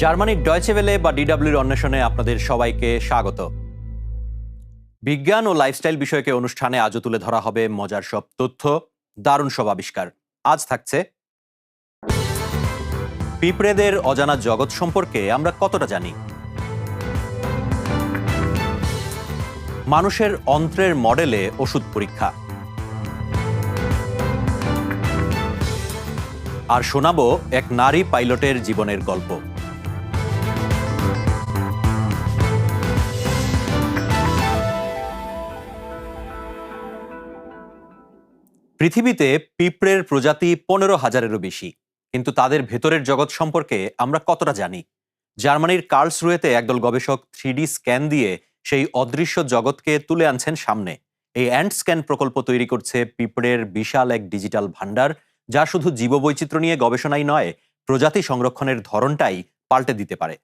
জার্মানির ডয়েচে ওয়েলে বা ডিডব্লিউর অন্বেষণে আপনাদের সবাইকে স্বাগত। বিজ্ঞান ও লাইফস্টাইল বিষয়কে অনুষ্ঠানে আজও তুলে ধরা হবে মজার সব তথ্য, দারুণ সব আবিষ্কার। আজ থাকছে পিঁপড়েদের অজানা জগৎ সম্পর্কে আমরা কতটা জানি, মানুষের অন্ত্রের মডেলে ওষুধ পরীক্ষা, আর শোনাবো এক নারী পাইলটের জীবনের গল্প। পৃথিবীতে পিঁপড়ের প্রজাতি 15,000-এরও বেশি, কিন্তু তাদের ভেতরের জগৎ সম্পর্কে আমরা কতটা জানি? জার্মানির কার্লসরুয়েতে একদল গবেষক 3D স্ক্যান দিয়ে সেই অদৃশ্য জগৎকে তুলে আনছেন সামনে। এই অ্যান্ট স্ক্যান প্রকল্প তৈরি করছে পিঁপড়ের বিশাল এক ডিজিটাল ভান্ডার, যা শুধু জীববৈচিত্র্য নিয়ে গবেষণাই নয়, প্রজাতি সংরক্ষণের ধরনটাই পাল্টে দিতে পারে।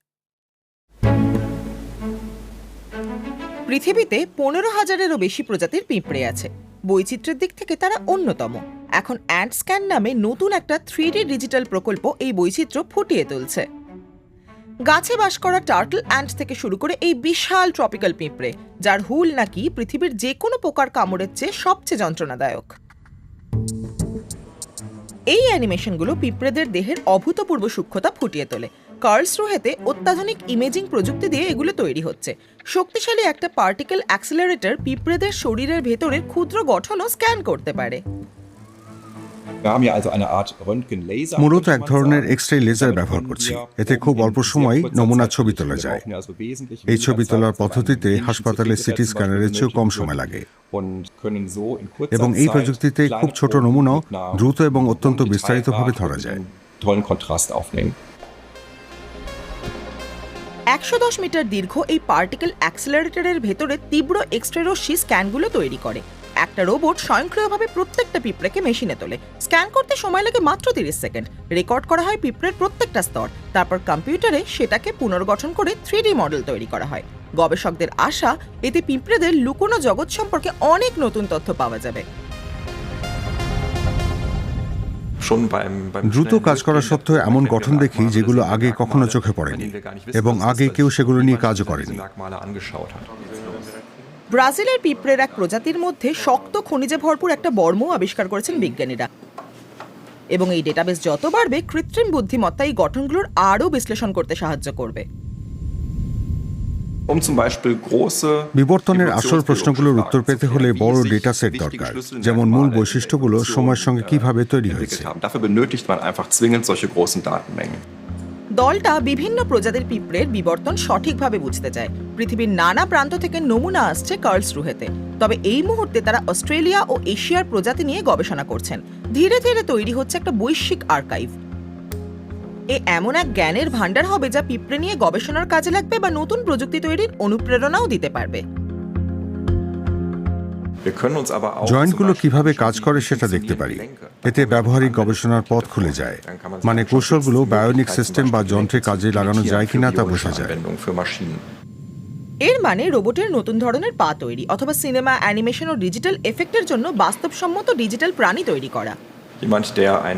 পৃথিবীতে 15,000-এরও বেশি প্রজাতির পিঁপড়ে আছে। বৈচিত্র্যের দিক থেকে তারা অন্যতম। এখন অ্যান্ট স্ক্যান নামে নতুন একটা 3D ডিজিটাল প্রকল্প এই বৈচিত্র্য ফুটিয়ে তুলছে। গাছে বাস করা টার্টল অ্যান্ট থেকে শুরু করে এই বিশাল ট্রপিক্যাল পিঁপড়ে, যার হুল নাকি পৃথিবীর যে কোনো পোকার কামড়ের চেয়ে সবচেয়ে যন্ত্রণাদায়ক। এই অ্যানিমেশনগুলো পিঁপড়েদের দেহের অভূতপূর্ব সূক্ষ্মতা ফুটিয়ে তোলে। কার্লসরুহেতে অত্যাধুনিক ইমেজিং প্রযুক্তি দিয়ে এগুলো তৈরি হচ্ছে। শক্তিশালী একটা পার্টিকেল অ্যাক্সিলারেটর পিঁপড়েদের শরীরের ভেতরের ক্ষুদ্র গঠনও স্ক্যান করতে পারে। মূলত এক ধরনের এক্স-রে লেজার ব্যবহার করছি। এতে খুব অল্প সময় নমুনা ছবি তোলা যায়। এই ছবি তোলার পদ্ধতিতে হাসপাতালে সিটি স্ক্যানারের চেয়েও কম সময় লাগে, এবং এই প্রযুক্তিতে খুব ছোট নমুনাও দ্রুত এবং অত্যন্ত বিস্তারিতভাবে ধরা যায়। 110 মিটার দীর্ঘ এই পার্টিকেল অ্যাক্সিলারেটরের ভেতরে তীব্র এক্স-রে রশ্মি স্ক্যানগুলো তৈরি করে। একটা রোবট স্বয়ংক্রিয়ভাবে প্রত্যেকটা পিঁপড়েকে মেশিনে তোলে। স্ক্যান করতে সময় লাগে মাত্র 30 সেকেন্ড। রেকর্ড করা হয় পিঁপড়ের প্রত্যেকটা স্তর। তারপর কম্পিউটারে সেটাকে পুনর্গঠন করে 3D মডেল তৈরি করা হয়। গবেষকদের আশা, এতে পিঁপড়েদের লুকোনো জগৎ সম্পর্কে অনেক নতুন তথ্য পাওয়া যাবে। দ্রুত কাজ করা সত্ত্বেও এমন গঠন দেখি যেগুলো আগে কখনো চোখে পড়েনি, এবং আগে কেউ সেগুলো নিয়ে কাজও করেনি। ব্রাজিলের পিঁপড়ের এক প্রজাতির মধ্যে শক্ত খনিজে ভরপুর একটা বর্মও আবিষ্কার করেছেন বিজ্ঞানীরা, এবং এই ডেটাবেস যত বাড়বে, কৃত্রিম বুদ্ধিমত্তা এই গঠনগুলোর আরও বিশ্লেষণ করতে সাহায্য করবে। বিবর্তনের আসল প্রশ্নগুলোর উত্তর পেতে হলে বড় ডেটা সেট দরকার, যেমন মূল বৈশিষ্ট্যগুলো সময়ের সঙ্গে কিভাবে তৈরি হয়েছে। দলটা বিভিন্ন প্রজাতির পিঁপড়ের বিবর্তন সঠিকভাবে বুঝতে চায়। পৃথিবীর নানা প্রান্ত থেকে নমুনা আসছে কার্লসরুহেতে। তবে এই মুহূর্তে তারা অস্ট্রেলিয়া ও এশিয়ার প্রজাতি নিয়ে গবেষণা করছেন। ধীরে ধীরে তৈরি হচ্ছে একটা বৈশ্বিক আর্কাইভ। এমন এক জ্ঞানের ভান্ডার হবে যা পিঁপড়ে নিয়ে গবেষণার কাজে লাগবে বা নতুন প্রযুক্তি তৈরির অনুপ্রেরণাও দিতে পারবে। জয়েন্টগুলো কিভাবে কাজ করে সেটা দেখতে পারি। এতে ব্যবহারিক গবেষণার পথ খুলে যায়, মানে কৌশলগুলো বায়োনিক সিস্টেম বা যন্ত্রে কাজে লাগানো যায় কিনা তা বোঝা যায়। এর মানে রোবটের নতুন ধরনের পা তৈরি, অথবা সিনেমা, অ্যানিমেশন ও ডিজিটাল এফেক্টের জন্য বাস্তবসম্মত ডিজিটাল প্রাণী তৈরি করা।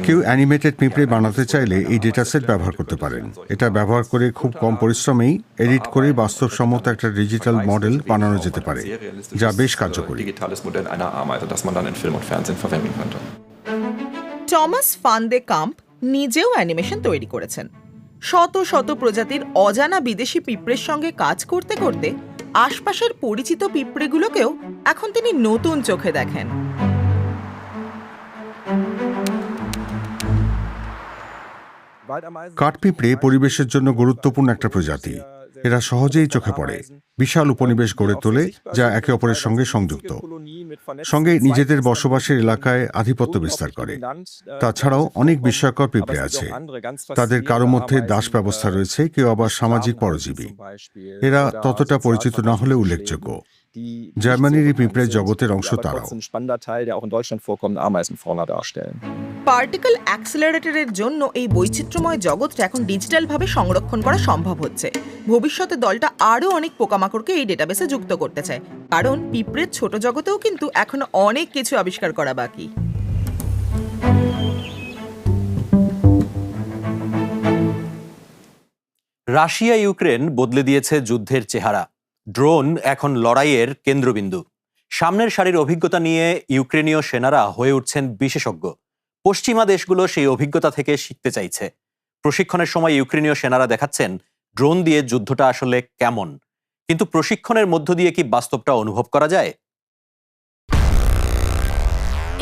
কেউ অ্যানিমেটেড পিঁপড়ে বানাতে চাইলে এই ডেটা সেট ব্যবহার করতে পারেন। এটা ব্যবহার করে খুব কম পরিশ্রমেই এডিট করে বাস্তবসম্মত একটা ডিজিটাল মডেল বানানো যেতে পারে, যা বেশ কার্যকরী। টমাস ফান দে কাম্প নিজেও অ্যানিমেশন তৈরি করেছেন। শত শত প্রজাতির অজানা বিদেশি পিঁপড়ের সঙ্গে কাজ করতে করতে আশপাশের পরিচিত পিঁপড়েগুলোকেও এখন তিনি নতুন চোখে দেখেন। কাঠপিঁপড়ে পরিবেশের জন্য গুরুত্বপূর্ণ একটা প্রজাতি। এরা সহজেই চোখে পড়ে, বিশাল উপনিবেশ গড়ে তোলে যা একে অপরের সঙ্গে সংযুক্ত, সঙ্গে নিজেদের বসবাসের এলাকায় আধিপত্য বিস্তার করে। তাছাড়াও অনেক বিস্ময়কর পিঁপড়ে আছে। তাদের কারো মধ্যে দাস ব্যবস্থা রয়েছে, কেউ আবার সামাজিক পরজীবী। এরা ততটা পরিচিত না হলে উল্লেখযোগ্য। জার্মানির এই পিঁপড়ের জগতের অংশ তারাও। পার্টিকেল অ্যাক্সিলারেটরের জন্য এই বৈচিত্র্যময় জগৎটা এখন ডিজিটালভাবে সংরক্ষণ করা সম্ভব হচ্ছে। ভবিষ্যতে দলটা আরও অনেক পোকামাকড়কে এই ডেটাবেসে যুক্ত করতে চায়, কারণ পিঁপড়ের ছোট জগতেও কিন্তু এখনো অনেক কিছু আবিষ্কার করা বাকি। রাশিয়া ইউক্রেন বদলে দিয়েছে যুদ্ধের চেহারা। ড্রোন এখন লড়াইয়ের কেন্দ্রবিন্দু। সামনের সারির অভিজ্ঞতা নিয়ে ইউক্রেনীয় সেনারা হয়ে উঠছেন বিশেষজ্ঞ। পশ্চিমা দেশগুলো সেই অভিজ্ঞতা থেকে শিখতে চাইছে। প্রশিক্ষণের সময় ইউক্রেনীয় সেনারা দেখাচ্ছেন ড্রোন দিয়ে যুদ্ধটা আসলে কেমন, কিন্তু প্রশিক্ষণের মধ্য দিয়ে কি বাস্তবটা অনুভব করা যায়?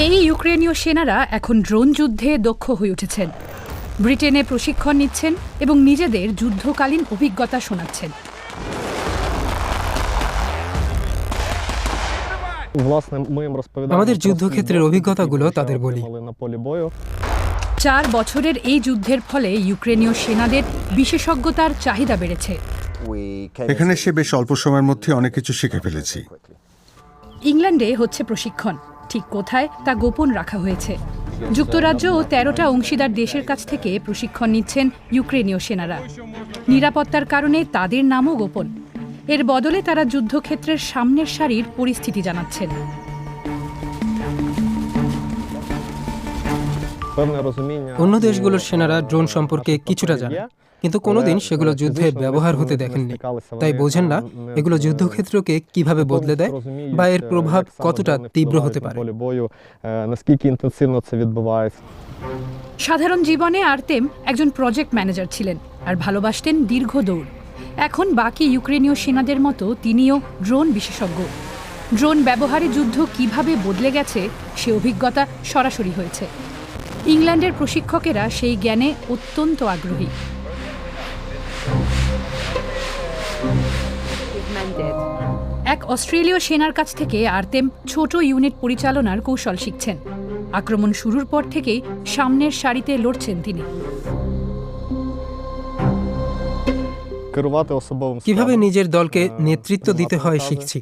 এই ইউক্রেনীয় সেনারা এখন ড্রোন যুদ্ধে দক্ষ হয়ে উঠেছেন। ব্রিটেনে প্রশিক্ষণ নিচ্ছেন এবং নিজেদের যুদ্ধকালীন অভিজ্ঞতা শোনাচ্ছেন। আমাদের যুদ্ধক্ষেত্রের অভিজ্ঞতাগুলো তাদের বলি। 4 বছরের এই যুদ্ধের ফলে ইউক্রেনীয় সেনাদের বিশেষজ্ঞতার চাহিদা বেড়েছে। এখানে এসে বেশ অল্প সময়ের মধ্যে অনেক কিছু শিখে ফেলেছি। ইংল্যান্ডে হচ্ছে প্রশিক্ষণ, ঠিক কোথায় তা গোপন রাখা হয়েছে। যুক্তরাজ্য ও 13টা অংশীদার দেশের কাছ থেকে প্রশিক্ষণ নিচ্ছেন ইউক্রেনীয় সেনারা। নিরাপত্তার কারণে তাদের নামও গোপন। এর বদলে তারা যুদ্ধক্ষেত্রের সামনের সারির পরিস্থিতি জানাচ্ছেন। অন্য দেশগুলোর সেনারা ড্রোন সম্পর্কে কিছুটা জানে, কিন্তু কোনোদিন সেগুলো যুদ্ধে ব্যবহার হতে দেখেননি। তাই বোঝেন না এগুলো যুদ্ধক্ষেত্রকে কিভাবে বদলে দেয় বা এর প্রভাব কতটা তীব্র হতে পারে। সাধারণ জীবনে আর্তেম একজন প্রজেক্ট ম্যানেজার ছিলেন আর ভালোবাসতেন দীর্ঘ দৌড়। এখন বাকি ইউক্রেনীয় সেনাদের মতো তিনিও ড্রোন বিশেষজ্ঞ। ড্রোন ব্যবহারে যুদ্ধ কিভাবে বদলে গেছে সে অভিজ্ঞতা সরাসরি হয়েছে। ইংল্যান্ডের প্রশিক্ষকেরা সেই জ্ঞানে অত্যন্ত আগ্রহী। এক অস্ট্রেলীয় সেনার কাছ থেকে আর্তেম ছোট ইউনিট পরিচালনার কৌশল শিখছেন। আক্রমণ শুরুর পর থেকেই সামনের সারিতে লড়ছেন তিনি। কিভাবে নিজের দলকে নেতৃত্ব দিতে হয় শিখছি,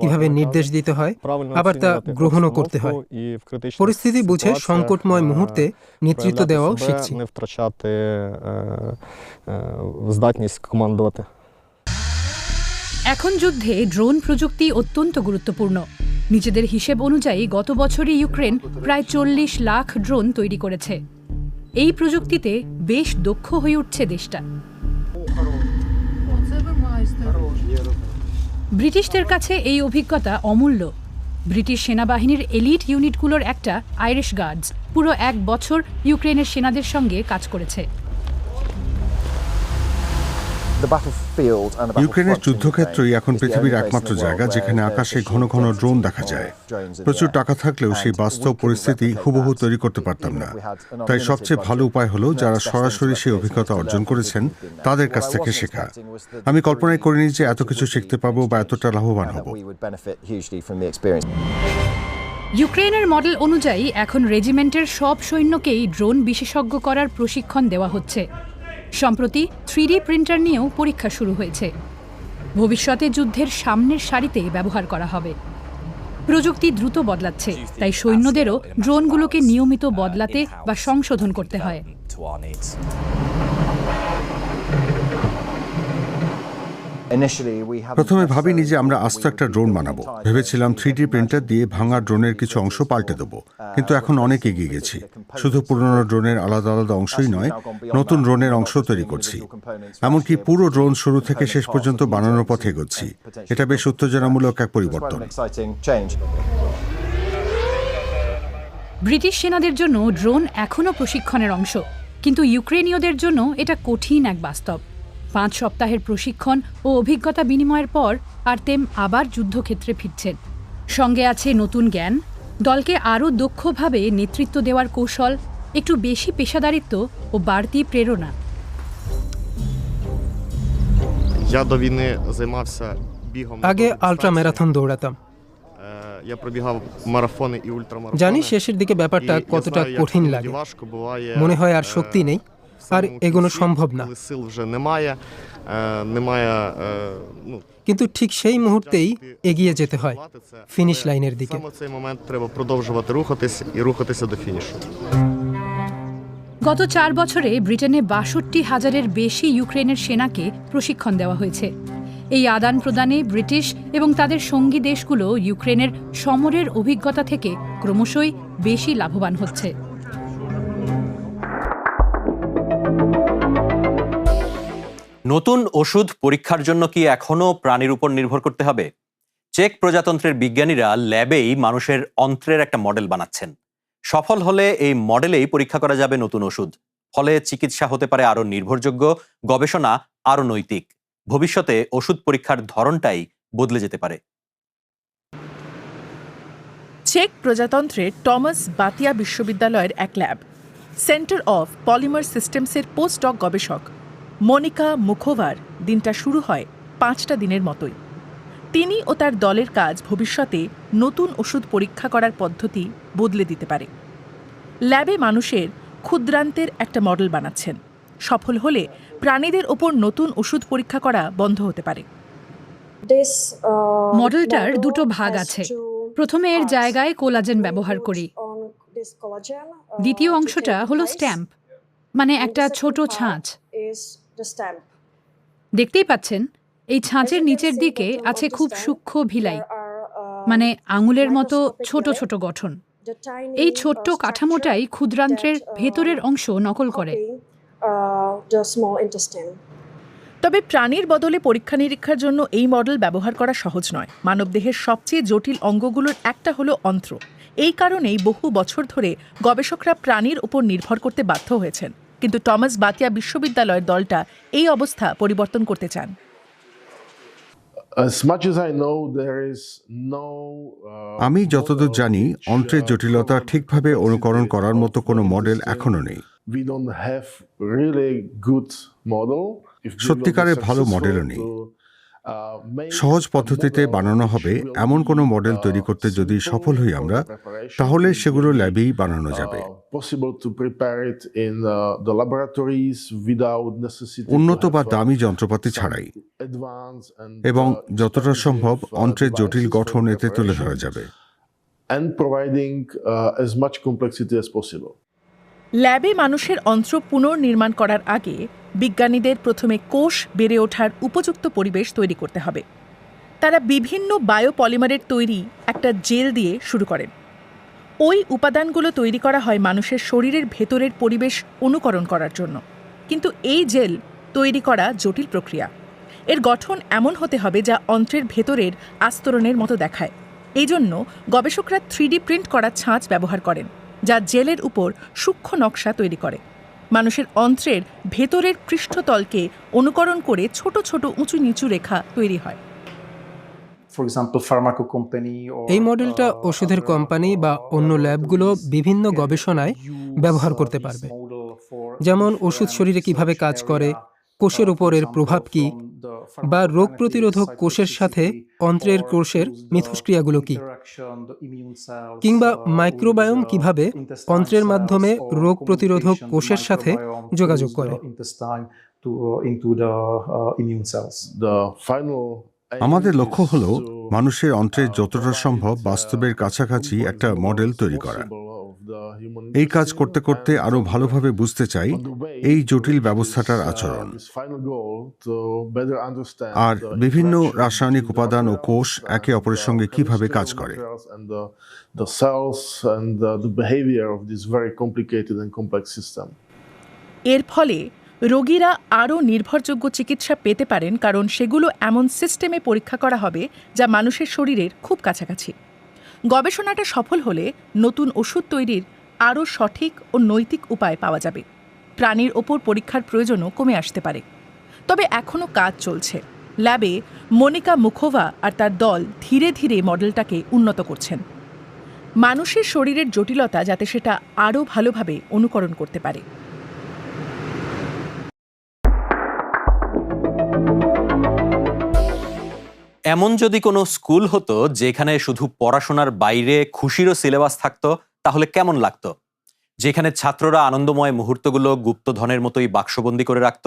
কিভাবে নির্দেশ দিতে হয়, আবার তা গ্রহণও করতে হয়। পরিস্থিতি বুঝে সংকটময় মুহূর্তে নেতৃত্ব দেওয়াও শিখছি। এখন যুদ্ধে ড্রোন প্রযুক্তি অত্যন্ত গুরুত্বপূর্ণ। নিজেদের হিসেব অনুযায়ী গত বছরই ইউক্রেন প্রায় 40 লাখ ড্রোন তৈরি করেছে। এই প্রযুক্তিতে বেশ দক্ষ হয়ে উঠছে দেশটা। ব্রিটিশদের কাছে এই অভিজ্ঞতা অমূল্য। ব্রিটিশ সেনাবাহিনীর এলিট ইউনিটগুলোর একটা আইরিশ গার্ডস পুরো 1 বছর ইউক্রেনের সেনাদের সঙ্গে কাজ করেছে। ইউক্রেনের যুদ্ধক্ষেত্রই এখন পৃথিবীর একমাত্র জায়গা যেখানে আকাশে ঘন ঘন ড্রোন দেখা যায়। প্রচুর টাকা থাকলেও সেই বাস্তব পরিস্থিতি হুবহু তৈরি করতে পারতাম না। তাই সবচেয়ে ভালো উপায় হলো যারা সরাসরি সেই অভিজ্ঞতা অর্জন করেছেন তাদের কাছ থেকে শেখা। আমি কল্পনাই করিনি যে এত কিছু শিখতে পাবো বা এতটা লাভবান হব। ইউক্রেনের মডেল অনুযায়ী এখন রেজিমেন্টের সব সৈন্যকেই ড্রোন বিশেষজ্ঞ করার প্রশিক্ষণ দেওয়া হচ্ছে। সম্প্রতি 3D প্রিন্টার নিয়েও পরীক্ষা শুরু হয়েছে। ভবিষ্যতে যুদ্ধের সামনের সারিতে ব্যবহার করা হবে। প্রযুক্তি দ্রুত বদলাচ্ছে, তাই সৈন্যদেরও ড্রোনগুলোকে নিয়মিত বদলাতে বা সংশোধন করতে হয়। প্রথমে ভাবিনি যে আমরা আস্ত একটা ড্রোন বানাবো। ভেবেছিলাম 3D প্রিন্টার দিয়ে ভাঙা ড্রোনের কিছু অংশ পাল্টে দেবো, কিন্তু এখন অনেক এগিয়ে গেছি। শুধু পুরনো ড্রোনের আলাদা আলাদা অংশই নয়, নতুন ড্রোনের অংশ তৈরি করছি। এমনকি পুরো ড্রোন শুরু থেকে শেষ পর্যন্ত বানানোর পথে এগোচ্ছি। এটা বেশ উত্তেজনামূলক এক পরিবর্তন। ব্রিটিশ সেনাদের জন্য ড্রোন এখনও প্রশিক্ষণের অংশ, কিন্তু ইউক্রেনীয়দের জন্য এটা কঠিন এক বাস্তব। 5 সপ্তাহের প্রশিক্ষণ ও অভিজ্ঞতা বিনিময়ের পর আর্তেম আবার যুদ্ধক্ষেত্রে ফিরছেন। সঙ্গে আছে নতুন জ্ঞান, দলকে আরও দক্ষভাবে নেতৃত্ব দেওয়ার কৌশল, একটু বেশি পেশাদারিত্ব ও বাড়তি প্রেরণা। আগে আল্ট্রা ম্যারাথন দৌড়াতাম। জানি শেষের দিকে ব্যাপারটা কতটা কঠিন লাগে। মনে হয় আর শক্তি নেই, আর এগোনো সম্ভব না। কিন্তু ঠিক সেই মুহূর্তেই এগিয়ে যেতে হয় ফিনিশ লাইনের দিকে। গত 4 বছরে ব্রিটেনে 62,000-এর বেশি ইউক্রেনের সেনাকে প্রশিক্ষণ দেওয়া হয়েছে। এই আদান প্রদানে ব্রিটিশ এবং তাদের সঙ্গী দেশগুলো ইউক্রেনের সমরের অভিজ্ঞতা থেকে ক্রমশই বেশি লাভবান হচ্ছে। নতুন ওষুধ পরীক্ষার জন্য কি এখনো প্রাণীর উপর নির্ভর করতে হবে? চেক প্রজাতন্ত্রের বিজ্ঞানীরা ল্যাবেই মানুষের অন্ত্রের একটা মডেল বানাচ্ছেন। সফল হলে এই মডেলেই পরীক্ষা করা যাবে নতুন ওষুধ। ফলে চিকিৎসা হতে পারে আরো নির্ভরযোগ্য, গবেষণা আরো নৈতিক। ভবিষ্যতে ওষুধ পরীক্ষার ধরনটাই বদলে যেতে পারে। চেক প্রজাতন্ত্রের টমাস বাতিয়া বিশ্ববিদ্যালয়ের এক ল্যাব, সেন্টার অফ পলিমার সিস্টেমসের পোস্টডক গবেষক মনিকা মুখোভার দিনটা শুরু হয় 5টা দিনের মতোই। তিনি ও তার দলের কাজ ভবিষ্যতে নতুন ওষুধ পরীক্ষা করার পদ্ধতি বদলে দিতে পারে। ল্যাবে মানুষের ক্ষুদ্রান্তের একটা মডেল বানাচ্ছেন। সফল হলে প্রাণীদের ওপর নতুন ওষুধ পরীক্ষা করা বন্ধ হতে পারে। মডেলটার দুটো ভাগ আছে। প্রথমে এর জায়গায় কোলাজেন ব্যবহার করি। দ্বিতীয় অংশটা হলো স্ট্যাম্প, মানে একটা ছোট ছাঁচ। দেখতেই পাচ্ছেন, এই ছাঁচের নিচের দিকে আছে খুব সূক্ষ্ম ভিলাই, মানে আঙুলের মতো ছোট ছোট গঠন। এই ছোট্ট কাঠামোটাই ক্ষুদ্রান্ত্রের ভেতরের অংশ নকল করে। তবে প্রাণীর বদলে পরীক্ষা নিরীক্ষার জন্য এই মডেল ব্যবহার করা সহজ নয়। মানবদেহের সবচেয়ে জটিল অঙ্গগুলোর একটা হলো অন্ত্র। এই কারণেই বহু বছর ধরে গবেষকরা প্রাণীর উপর নির্ভর করতে বাধ্য হয়েছেন। কিন্তু টমাস বাতিয়া বিশ্ববিদ্যালয়ের দলটা এই অবস্থা পরিবর্তন করতে চান। আমি যতদূর জানি, অন্ত্রের জটিলতা ঠিকভাবে অনুকরণ করার মতো কোনো মডেল এখনো নেই। সত্যিকারের ভালো মডেলও নেই। সহজ পদ্ধতিতে বানানো হবে এমন কোনো মডেল তৈরি করতে যদি সফল হই আমরা, তাহলে সেগুলো ল্যাবেই বানানো যাবে। উন্নত বা দামি যন্ত্রপাতি ছাড়াই, এবং যতটা সম্ভব অন্ত্রের জটিল গঠন এতে তুলে ধরা যাবে। ল্যাবে মানুষের অন্ত্র পুনর্নির্মাণ করার আগে বিজ্ঞানীদের প্রথমে কোষ বেড়ে ওঠার উপযুক্ত পরিবেশ তৈরি করতে হবে। তারা বিভিন্ন বায়োপলিমারের তৈরি একটা জেল দিয়ে শুরু করেন। ওই উপাদানগুলো তৈরি করা হয় মানুষের শরীরের ভেতরের পরিবেশ অনুকরণ করার জন্য। কিন্তু এই জেল তৈরি করা জটিল প্রক্রিয়া। এর গঠন এমন হতে হবে যা অন্ত্রের ভেতরের আস্তরণের মতো দেখায়। এই জন্য গবেষকরা 3D প্রিন্ট করা ছাঁচ ব্যবহার করেন, যা জেলের উপর সূক্ষ্ম নকশা তৈরি করে। মানুষের অন্ত্রের ভেতরের পৃষ্ঠতলকে অনুকরণ করে ছোট ছোট উঁচু নিচু রেখা তৈরি হয়। এই মডেলটা ওষুধের কোম্পানি বা অন্য ল্যাবগুলো বিভিন্ন গবেষণায় ব্যবহার করতে পারবে। যেমন ওষুধ শরীরে কিভাবে কাজ করে, কোষের উপর এর প্রভাব কি, বা রোগ প্রতিরোধক কোষের সাথে অন্ত্রের কোষের মিথস্ক্রিয়াগুলো কি, কিংবা মাইক্রোবায়োম কিভাবে অন্ত্রের মাধ্যমে রোগ প্রতিরোধক কোষের সাথে যোগাযোগ করে। আমাদের লক্ষ্য হলো মানুষের অন্ত্রের যতটা সম্ভব বাস্তবের কাছাকাছি একটা মডেল তৈরি করা। এই কাজ করতে করতে আরো ভালোভাবে বুঝতে চাই এই জটিল ব্যবস্থাটার আচরণ, আর বিভিন্ন রাসায়নিক উপাদান ও কোষ একে অপরের সঙ্গে কিভাবে কাজ করে। এর ফলে রোগীরা আরও নির্ভরযোগ্য চিকিৎসা পেতে পারেন, কারণ সেগুলো এমন সিস্টেমে পরীক্ষা করা হবে যা মানুষের শরীরের খুব কাছাকাছি। গবেষণাটা সফল হলে নতুন ওষুধ তৈরির আরও সঠিক ও নৈতিক উপায় পাওয়া যাবে। প্রাণীর ওপর পরীক্ষার প্রয়োজনও কমে আসতে পারে। তবে এখনও কাজ চলছে। ল্যাবে মনিকা মুখোভা আর তার দল ধীরে ধীরে মডেলটাকে উন্নত করছেন, মানুষের শরীরের জটিলতা যাতে সেটা আরও ভালোভাবে অনুকরণ করতে পারে। এমন যদি কোনো স্কুল হতো যেখানে শুধু পড়াশোনার বাইরে খুশিরও সিলেবাস থাকতো, তাহলে কেমন লাগতো? যেখানে ছাত্ররা আনন্দময় মুহূর্তগুলো গুপ্তধনের মতোই বাক্সবন্দি করে রাখত।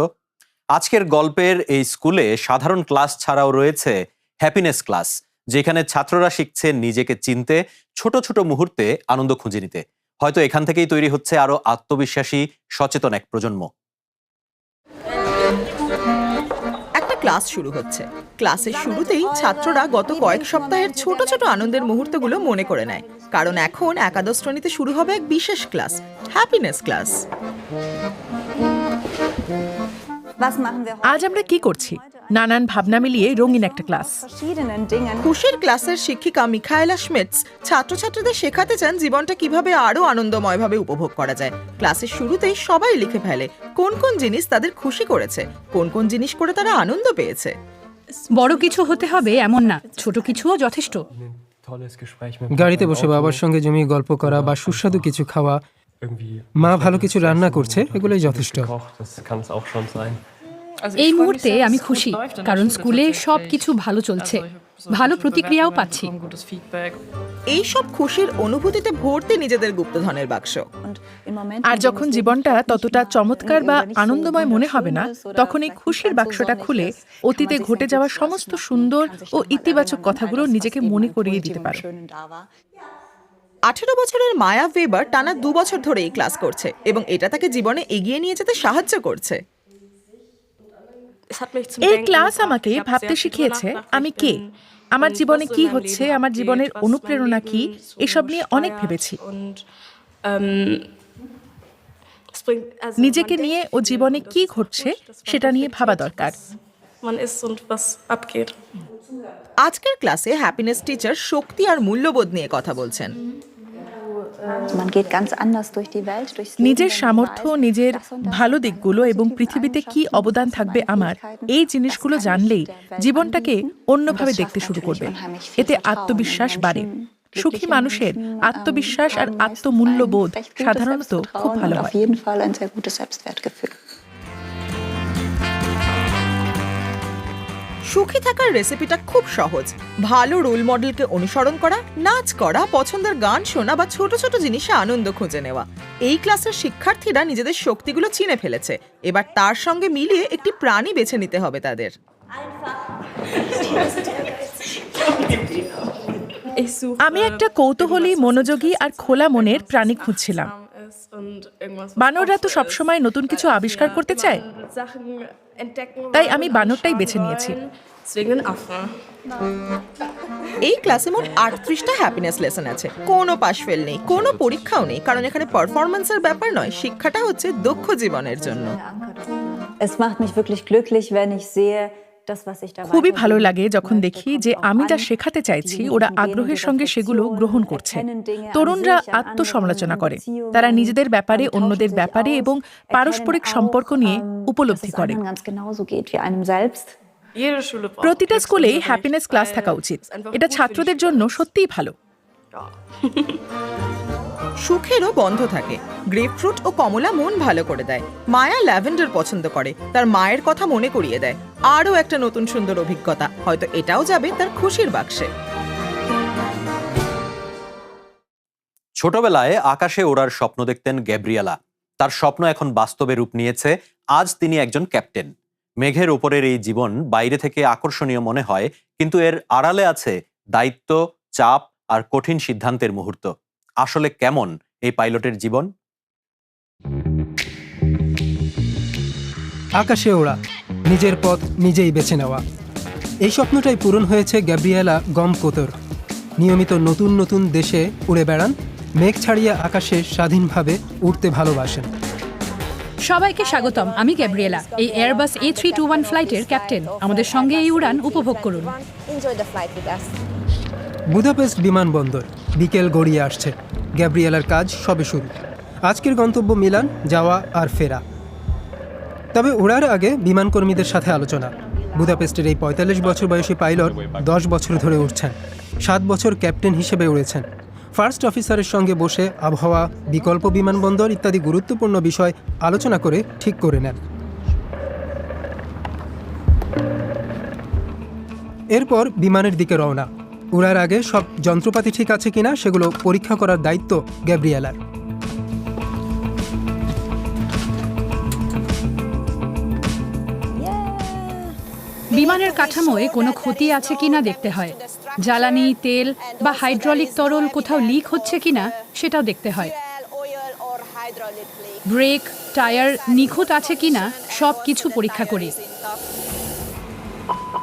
আজকের গল্পের এই স্কুলে সাধারণ ক্লাস ছাড়াও রয়েছে হ্যাপিনেস ক্লাস, যেখানে ছাত্ররা শিখছে নিজেকে চিনতে, ছোট ছোট মুহূর্তে আনন্দ খুঁজে নিতে। হয়তো এখান থেকেই তৈরি হচ্ছে আরো আত্মবিশ্বাসী, সচেতন এক প্রজন্ম। ক্লাস শুরু হচ্ছে। ক্লাসের শুরুতেই ছাত্ররা গত কয়েক সপ্তাহের ছোট ছোট আনন্দের মুহূর্তগুলো মনে করে নেয়, কারণ এখন একাদশ শ্রেণীতে শুরু হবে এক বিশেষ ক্লাস, হ্যাপিনেস ক্লাস। আজ আমরা কি করছি? নানান ভাবনা মিলিয়ে রঙিন একটা ক্লাস। খুশির ক্লাসের শিক্ষিকা মিখায়েলা স্মিটস ছাত্রছাত্রীদের শেখাতে চান জীবনটা কিভাবে আরো আনন্দময়ভাবে উপভোগ করা যায়। ক্লাসের শুরুতেই সবাই লিখে ফেলে কোন কোন জিনিস তাদের খুশি করেছে, কোন কোন জিনিস করে তারা আনন্দ পেয়েছে। বড় কিছু হতে হবে এমন না, ছোট কিছুও যথেষ্ট। গাড়িতে বসে বাবার সঙ্গে জমিয়ে গল্প করা বা সুস্বাদু কিছু খাওয়া, মা ভালো কিছু রান্না করছে, এগুলোই যথেষ্ট। এই মুহূর্তে আমি খুশি, কারণ স্কুলে সব কিছু ভালো চলছে, ভালো প্রতিক্রিয়াও পাচ্ছি। এই সব খুশির অনুভূতিতে ভর্তি নিজেদের গুপ্তধনের বাক্স। আর যখন জীবনটা ততটা চমৎকার বা আনন্দময় মনে হবে না, তখন এই খুশির বাক্সটা খুলে অতীতে ঘটে যাওয়া সমস্ত সুন্দর ও ইতিবাচক কথাগুলো নিজেকে মনে করিয়ে দিতে পারো। 18 বছরের মায়া ওয়েবার টানা 2 বছর ধরে এই ক্লাস করছে এবং এটা তাকে জীবনে এগিয়ে নিয়ে যেতে সাহায্য করছে। এই ক্লাস আমাকে ভাবতে শিখিয়েছে আমি কে, আমার জীবনে কি হচ্ছে, আমার জীবনের অনুপ্রেরণা কি, এসব নিয়ে অনেক ভেবেছি। নিজেকে নিয়ে ও জীবনে কি ঘটছে সেটা নিয়ে ভাবা দরকার। আজকের ক্লাসে হ্যাপিনেস টিচার শক্তি আর মূল্যবোধ নিয়ে কথা বলছেন। নিজের সামর্থ্য, নিজের ভালো দিকগুলো এবং পৃথিবীতে কি অবদান থাকবে আমার, এই জিনিসগুলো জানলেই জীবনটাকে অন্যভাবে দেখতে শুরু করবে। এতে আত্মবিশ্বাস বাড়ে। সুখী মানুষের আত্মবিশ্বাস আর আত্মমূল্যবোধ সাধারণত খুব ভালো হয়। সুখী থাকার রেসিপিটা খুব সহজ। ভালো রোল মডেলকে অনুসরণ করা, নাচ করা, পছন্দের গান শোনা বা ছোট ছোট জিনিসে আনন্দ খুঁজে নেওয়া। এই ক্লাসের শিক্ষার্থীরা নিজেদের শক্তিগুলো চিনে ফেলেছে। এবার তার সঙ্গে মিলিয়ে একটি প্রাণী বেছে নিতে হবে তাদের। আমি একটা কৌতূহলী, মনোযোগী আর খোলা মনের প্রাণী খুঁজছিলাম। বানররা তো সবসময় নতুন কিছু আবিষ্কার করতে চায়, তাই আমি বানরটাই বেছে নিয়েছি। এই ক্লাসে মোট 38টা হ্যাপিনেস লেসন আছে। কোনো পাশ ফেল নেই, কোনো পরীক্ষাও নেই, কারণ এখানে পারফরম্যান্সের ব্যাপার নয়, শিক্ষাটা হচ্ছে দক্ষ জীবনের জন্য। খুবই ভালো লাগে যখন দেখি যে আমি যা শেখাতে চাইছি ওরা আগ্রহের সঙ্গে সেগুলো গ্রহণ করছে। তরুণরা আত্মসমালোচনা করে, তারা নিজেদের ব্যাপারে, অন্যদের ব্যাপারে এবং পারস্পরিক সম্পর্ক নিয়ে উপলব্ধি করে। প্রতিটা স্কুলেই হ্যাপিনেস ক্লাস থাকা উচিত। এটা ছাত্রদের জন্য সত্যিই ভালো। সুখেরও বন্ধ থাকে। গ্রেপফ্রুট ও কমলা মন ভালো করে দেয়। মায়া ল্যাভেন্ডার পছন্দ করে, তার মায়ের কথা মনে করিয়ে দেয়। আরও একটা নতুন সুন্দর অভিজ্ঞতা, হয়তো এটাও যাবে তার খুশির বাক্সে। ছোটবেলায় আকাশে ওড়ার স্বপ্ন দেখতেন গ্যাব্রিয়েলা। তার স্বপ্ন এখন বাস্তবে রূপ নিয়েছে। আজ তিনি একজন ক্যাপ্টেন। মেঘের ওপরের এই জীবন বাইরে থেকে আকর্ষণীয় মনে হয়, কিন্তু এর আড়ালে আছে দায়িত্ব, চাপ আর কঠিন সিদ্ধান্তের মুহূর্ত। আসলে কেমন এই পাইলটের জীবন? আকাশে ওড়া, নিজের পথ নিজেই বেছে নেওয়া, এই স্বপ্নটাই পূরণ হয়েছে গ্যাব্রিয়েলা গমকোতর। নিয়মিত নতুন নতুন দেশে উড়ে বেড়ান, মেঘ ছাড়িয়ে আকাশে স্বাধীনভাবে উড়তে ভালোবাসেন। সবাইকে স্বাগতম, আমি গ্যাব্রিয়েলা, এই এয়ারবাস A321 ফ্লাইটের ক্যাপ্টেন। আমাদের সঙ্গে এই উড়ান উপভোগ করুন। বুদাপেস্ট বিমানবন্দর, বিকেল গড়িয়ে আসছে। গ্যাব্রিয়েলার কাজ সবে শুরু। আজকের গন্তব্য মিলান, যাওয়া আর ফেরা। তবে ওড়ার আগে বিমানকর্মীদের সাথে আলোচনা। বুদাপেস্টের এই 45 বছর বয়সী পাইলট 10 বছর ধরে উড়ছেন। 7 বছর ক্যাপ্টেন হিসেবে উড়েছেন। ফার্স্ট অফিসারের সঙ্গে বসে আবহাওয়া, বিকল্প বিমানবন্দর ইত্যাদি গুরুত্বপূর্ণ বিষয় আলোচনা করে ঠিক করে নেন। এরপর বিমানের দিকে রওনা। উড়ার আগে সব যন্ত্রপাতি ঠিক আছে কিনা সেগুলো পরীক্ষা করার দায়িত্ব গ্যাব্রিয়েলার। বিমানের কাঠামোয় কোনো ক্ষতি আছে কিনা দেখতে হয়। জ্বালানি, তেল বা হাইড্রোলিক তরল কোথাও লিক হচ্ছে কিনা সেটাও দেখতে হয়। ব্রেক, টায়ার নিখুঁত আছে কিনা সব কিছু পরীক্ষা করি।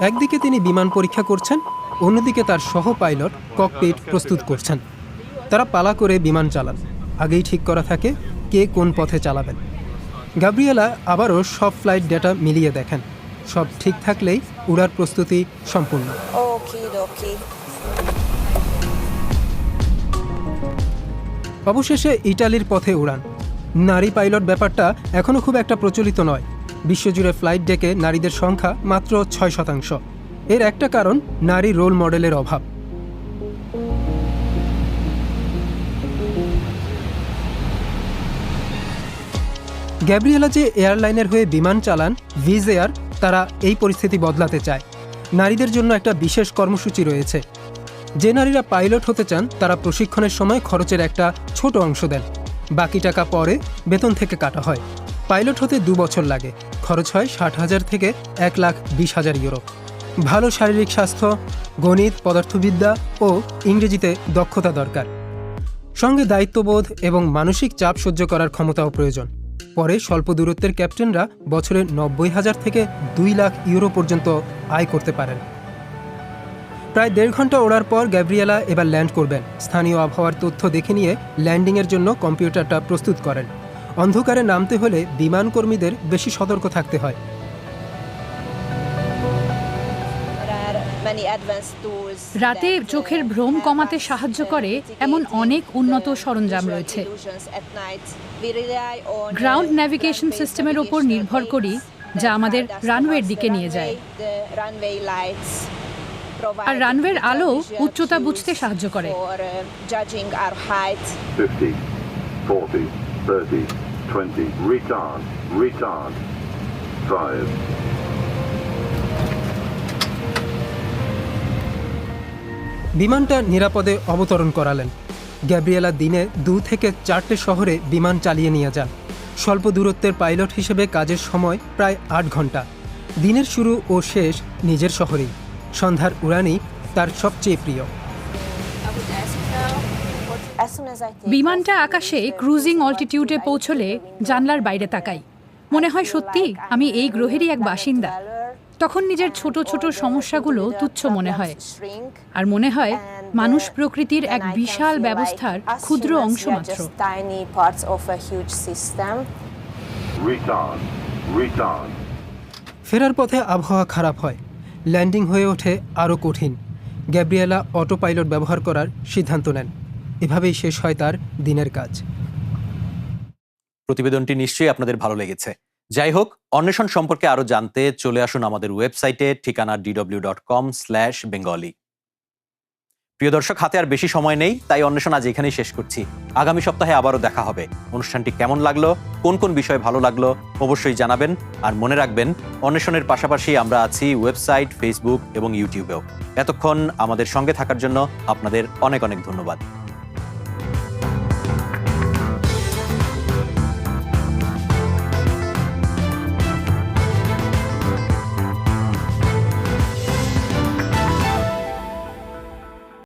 একদিকে তিনি বিমান পরীক্ষা করছেন, অন্যদিকে তার সহ পাইলট ককপিট প্রস্তুত করছেন। তারা পালা করে বিমান চালান। আগেই ঠিক করা থাকে কে কোন পথে চালাবেন। গ্যাব্রিয়েলা আবারও সব ফ্লাইট ডেটা মিলিয়ে দেখেন। সব ঠিক থাকলেই উড়ার প্রস্তুতি সম্পূর্ণ। অবশেষে ইটালির পথে উড়ান। নারী পাইলট ব্যাপারটা এখনও খুব একটা প্রচলিত নয়। বিশ্বজুড়ে ফ্লাইট ডেকে নারীদের সংখ্যা মাত্র 6%। এর একটা কারণ নারী রোল মডেলের অভাব। গ্যাব্রিয়েলা যে এয়ারলাইনের হয়ে বিমান চালান ভিজ এয়ার, তারা এই পরিস্থিতি বদলাতে চায়। নারীদের জন্য একটা বিশেষ কর্মসূচি রয়েছে। যে নারীরা পাইলট হতে চান তারা প্রশিক্ষণের সময় খরচের একটা ছোট অংশ দেন, বাকি টাকা পরে বেতন থেকে কাটা হয়। পাইলট হতে 2 বছর লাগে, খরচ হয় 60,000 থেকে 1,20,000 ইউরো। ভালো শারীরিক স্বাস্থ্য, গণিত, পদার্থবিদ্যা ও ইংরেজিতে দক্ষতা দরকার। সঙ্গে দায়িত্ববোধ এবং মানসিক চাপ সহ্য করার ক্ষমতাও প্রয়োজন। পরে স্বল্প দূরত্বের ক্যাপ্টেনরা বছরে 90,000 থেকে 2 লাখ ইউরো পর্যন্ত আয় করতে পারেন। প্রায় 1.5 ঘন্টা ওড়ার পর গ্যাব্রিয়েলা এবার ল্যান্ড করবেন। স্থানীয় আবহাওয়ার তথ্য দেখে নিয়ে ল্যান্ডিংয়ের জন্য কম্পিউটারটা প্রস্তুত করেন। অন্ধকারে নামতে হলে বিমান কর্মীদের বেশি সতর্ক থাকতে হয়। রাতে চোখের ভ্রম কমাতে সাহায্য করে এমন অনেক উন্নত সরঞ্জাম রয়েছে। গ্রাউন্ড ন্যাভিগেশন সিস্টেমের ওপর নির্ভর করি, যা আমাদের রানওয়ের দিকে নিয়ে যায়। আর রানওয়ের আলো উচ্চতা বুঝতে সাহায্য করে। 50, 40, 30, 20, retard, 5. বিমানটা নিরাপদে অবতরণ করালেন। গ্যাব্রিয়েলা দিনে 2 থেকে 4টে শহরে বিমান চালিয়ে নিয়ে যান। স্বল্প দূরত্বের পাইলট হিসেবে কাজের সময় প্রায় 8 ঘন্টা। দিনের শুরু ও শেষ নিজের শহরেই। সন্ধ্যার উড়ানই তার সবচেয়ে প্রিয়। বিমানটা আকাশে ক্রুজিং অল্টিটিউডে পৌঁছলে জানলার বাইরে তাকাই, মনে হয় সত্যি আমি এই গ্রহেরই এক বাসিন্দা। তখন নিজের ছোট ছোট সমস্যাগুলো তুচ্ছ মনে হয়, আর মনে হয় মানুষ প্রকৃতির এক বিশাল ব্যবস্থার ক্ষুদ্র অংশ মাত্র। ফেরার পথে আবহাওয়া খারাপ হয়, ল্যান্ডিং হয়ে ওঠে আরও কঠিন। গ্যাব্রিয়েলা অটো পাইলট ব্যবহার করার সিদ্ধান্ত নেন। এভাবেই শেষ হয় তার দিনের কাজ। প্রতিবেদনটি নিশ্চয়ই আপনাদের ভালো লেগেছে। যাই হোক, অন্বেষণ সম্পর্কে আরো জানতে চলে আসুন আমাদের ওয়েবসাইটে, ঠিকানা dw.com/bengali। প্রিয় দর্শক, হাতে আর বেশি সময় নেই, তাই অন্বেষণ আজ এখানেই শেষ করছি। আগামী সপ্তাহে আবারও দেখা হবে। অনুষ্ঠানটি কেমন লাগলো, কোন কোন বিষয় ভালো লাগলো অবশ্যই জানাবেন। আর মনে রাখবেন, অন্বেষণের পাশাপাশি আমরা আছি ওয়েবসাইট, ফেসবুক এবং ইউটিউবেও। এতক্ষণ আমাদের সঙ্গে থাকার জন্য আপনাদের অনেক অনেক ধন্যবাদ।